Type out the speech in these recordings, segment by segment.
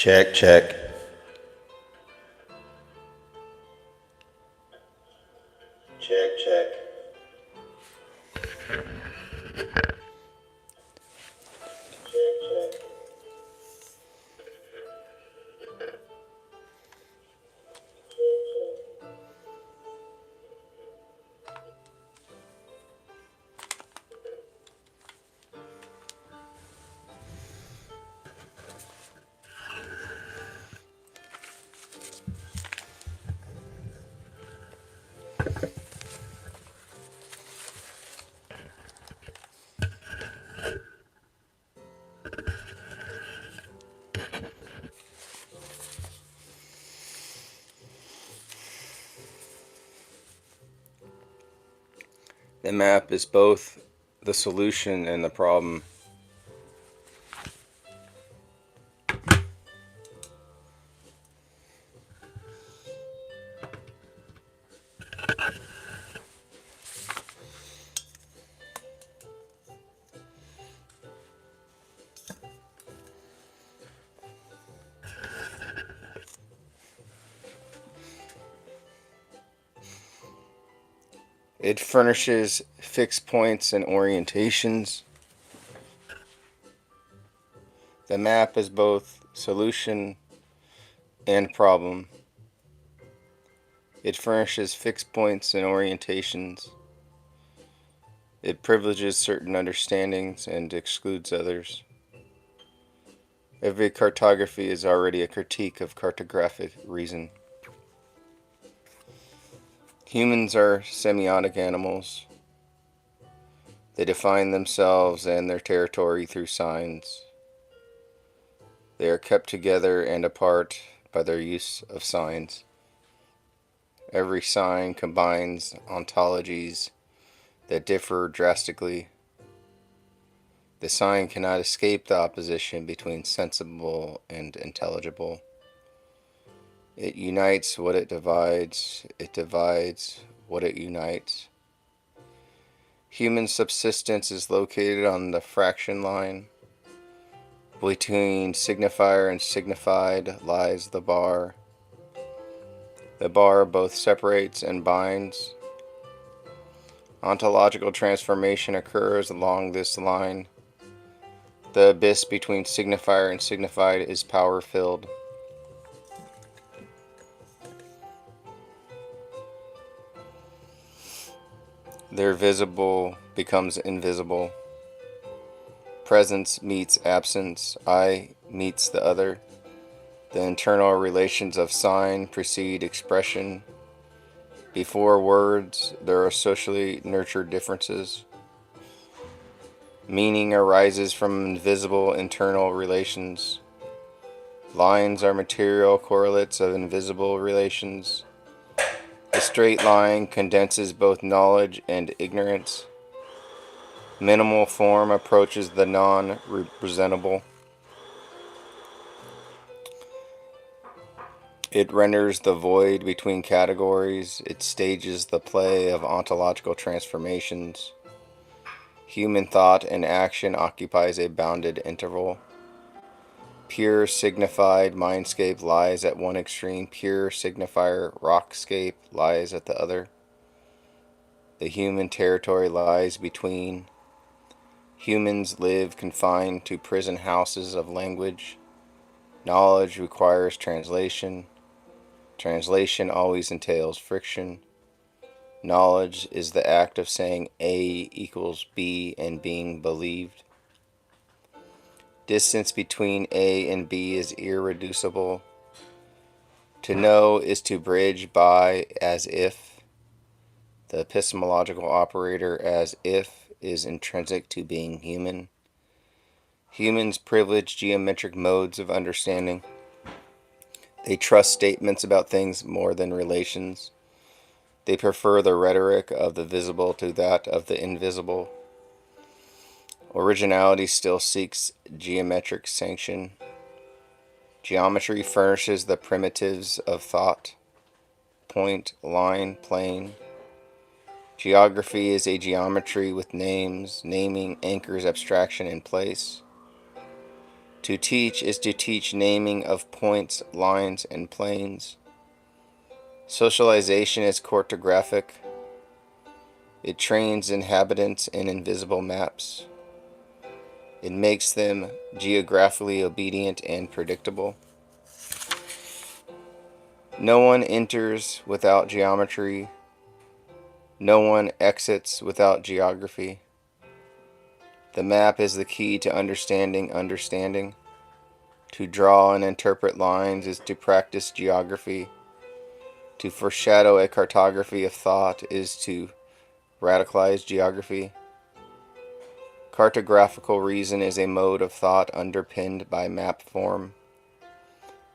Check, check. Check, check. Check, check. The map is both the solution and the problem. It furnishes fixed points and orientations. The map is both solution and problem. It furnishes fixed points and orientations. It privileges certain understandings and excludes others. Every cartography is already a critique of cartographic reason. Humans are semiotic animals. They define themselves and their territory through signs. They are kept together and apart by their use of signs. Every sign combines ontologies that differ drastically. The sign cannot escape the opposition between sensible and intelligible. It unites what it divides what it unites. Human subsistence is located on the fraction line. Between signifier and signified lies the bar. The bar both separates and binds. Ontological transformation occurs along this line. The abyss between signifier and signified is power-filled. Their visible becomes invisible. Presence meets absence. I meets the other. The internal relations of sign precede expression. Before words, there are socially nurtured differences. Meaning arises from invisible internal relations. Lines are material correlates of invisible relations. The straight line condenses both knowledge and ignorance. Minimal form approaches the non-representable. It renders the void between categories. It stages the play of ontological transformations. Human thought and action occupies a bounded interval. Pure signified mindscape lies at one extreme. Pure signifier rockscape lies at the other. The human territory lies between. Humans live confined to prison houses of language. Knowledge requires translation. Translation always entails friction. Knowledge is the act of saying A equals B and being believed. Distance between A and B is irreducible. To know is to bridge by as if. The epistemological operator as if is intrinsic to being human. Humans privilege geometric modes of understanding. They trust statements about things more than relations. They prefer the rhetoric of the visible to that of the invisible. Originality still seeks geometric sanction. Geometry furnishes the primitives of thought: point, line, plane. Geography is a geometry with names. Naming anchors abstraction in place. To teach is to teach naming of points, lines, and planes. Socialization is cartographic. It trains inhabitants in invisible maps. It makes them geographically obedient and predictable. No one enters without geometry. No one exits without geography. The map is the key to understanding. To draw and interpret lines is to practice geography. To foreshadow a cartography of thought is to radicalize geography. Cartographical reason is a mode of thought underpinned by map form.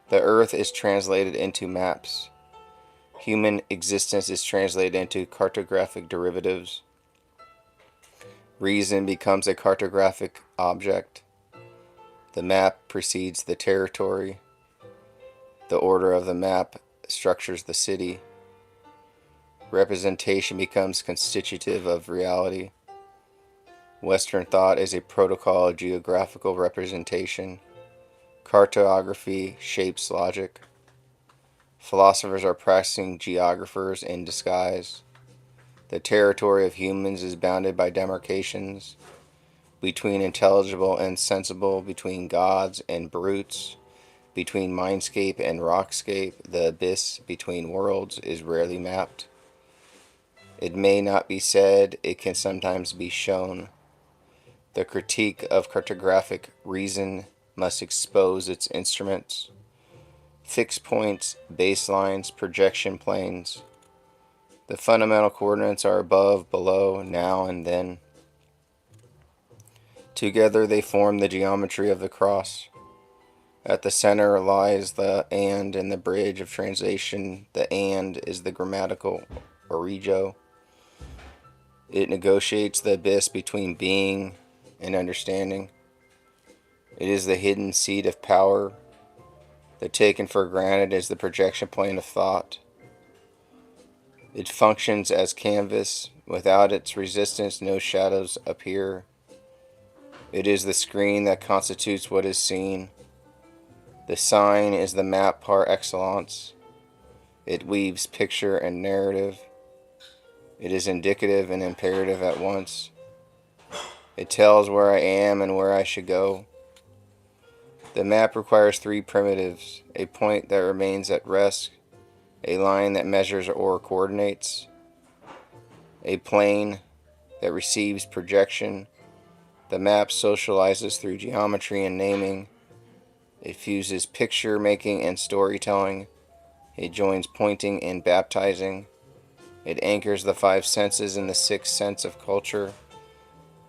The earth is translated into maps. Human existence is translated into cartographic derivatives. Reason becomes a cartographic object. The map precedes the territory. The order of the map structures the city. Representation becomes constitutive of reality. Western thought is a protocol of geographical representation. Cartography shapes logic. Philosophers are practicing geographers in disguise. The territory of humans is bounded by demarcations between intelligible and sensible, between gods and brutes, between mindscape and rockscape. The abyss between worlds is rarely mapped. It may not be said, it can sometimes be shown. The critique of cartographic reason must expose its instruments, fixed points, baselines, projection planes. The fundamental coordinates are above, below, now, and then. Together they form the geometry of the cross. At the center lies the and in the bridge of translation. The and is the grammatical origio. It negotiates the abyss between being and understanding. It is the hidden seat of power. The taken for granted is the projection plane of thought. It functions as canvas. Without its resistance, no shadows appear. It is the screen that constitutes what is seen. The sign is the map par excellence. It weaves picture and narrative. It is indicative and imperative at once. It tells where I am and where I should go. The map requires three primitives: a point that remains at rest, a line that measures or coordinates, a plane that receives projection. The map socializes through geometry and naming. It fuses picture making and storytelling. It joins pointing and baptizing. It anchors the five senses in the sixth sense of culture.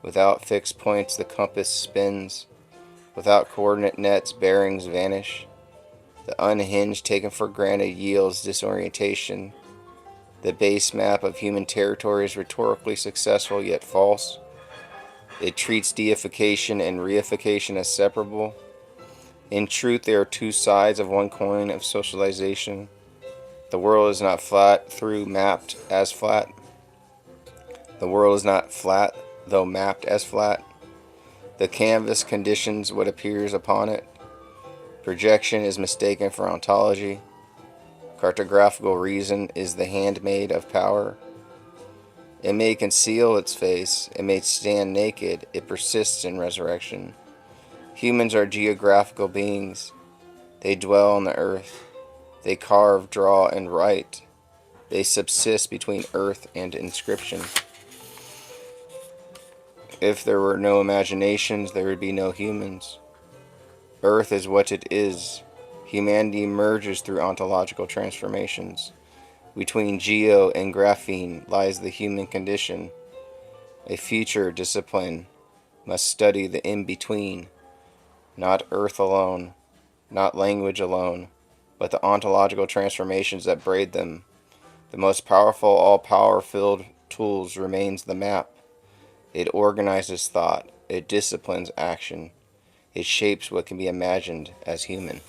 Without fixed points, the compass spins. Without coordinate nets, bearings vanish. The unhinged, taken for granted, yields disorientation. The base map of human territory is rhetorically successful yet false. It treats deification and reification as separable. In truth, there are two sides of one coin of socialization. The world is not flat, though mapped as flat. The world is not flat, though mapped as flat. The canvas conditions what appears upon it. Projection is mistaken for ontology. Cartographical reason is the handmaid of power. It may conceal its face, it may stand naked, it persists in resurrection. Humans are geographical beings. They dwell on the earth. They carve, draw, and write. They subsist between earth and inscription. If there were no imaginations, there would be no humans. Earth is what it is. Humanity emerges through ontological transformations. Between geo and graphene lies the human condition. A future discipline must study the in-between, not earth alone, not language alone, but the ontological transformations that braid them. The most powerful, all-power-filled tools remains the map. It organizes thought. It disciplines action. It shapes what can be imagined as human.